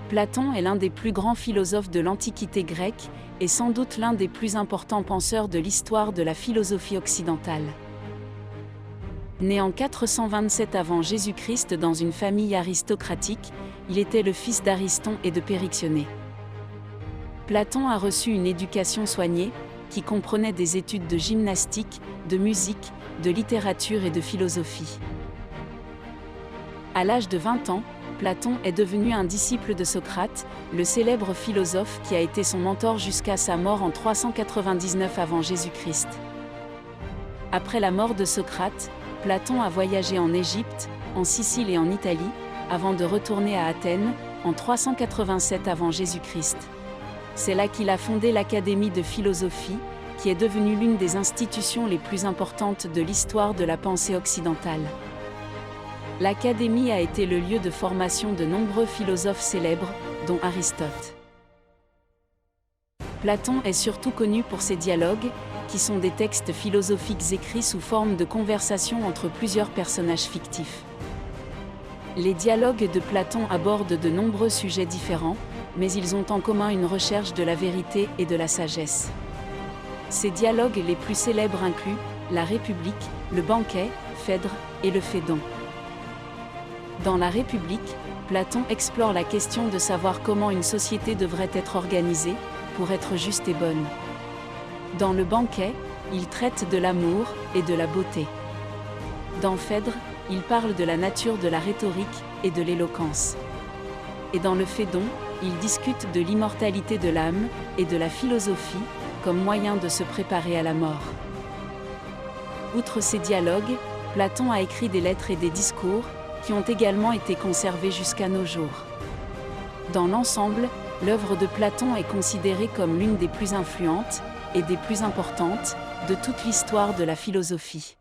Platon est l'un des plus grands philosophes de l'Antiquité grecque et sans doute l'un des plus importants penseurs de l'histoire de la philosophie occidentale. Né en 427 avant Jésus-Christ dans une famille aristocratique, il était le fils d'Ariston et de Périctionée. Platon a reçu une éducation soignée, qui comprenait des études de gymnastique, de musique, de littérature et de philosophie. À l'âge de 20 ans, Platon est devenu un disciple de Socrate, le célèbre philosophe qui a été son mentor jusqu'à sa mort en 399 avant Jésus-Christ. Après la mort de Socrate, Platon a voyagé en Égypte, en Sicile et en Italie, avant de retourner à Athènes, en 387 avant Jésus-Christ. C'est là qu'il a fondé l'Académie de philosophie, qui est devenue l'une des institutions les plus importantes de l'histoire de la pensée occidentale. L'Académie a été le lieu de formation de nombreux philosophes célèbres, dont Aristote. Platon est surtout connu pour ses dialogues, qui sont des textes philosophiques écrits sous forme de conversations entre plusieurs personnages fictifs. Les dialogues de Platon abordent de nombreux sujets différents, mais ils ont en commun une recherche de la vérité et de la sagesse. Ces dialogues les plus célèbres incluent la République, le banquet, Phèdre et le Phédon. Dans la République, Platon explore la question de savoir comment une société devrait être organisée, pour être juste et bonne. Dans le banquet, il traite de l'amour et de la beauté. Dans Phèdre, il parle de la nature de la rhétorique et de l'éloquence. Et dans le Phédon, il discute de l'immortalité de l'âme et de la philosophie, comme moyen de se préparer à la mort. Outre ces dialogues, Platon a écrit des lettres et des discours, qui ont également été conservés jusqu'à nos jours. Dans l'ensemble, l'œuvre de Platon est considérée comme l'une des plus influentes et des plus importantes de toute l'histoire de la philosophie.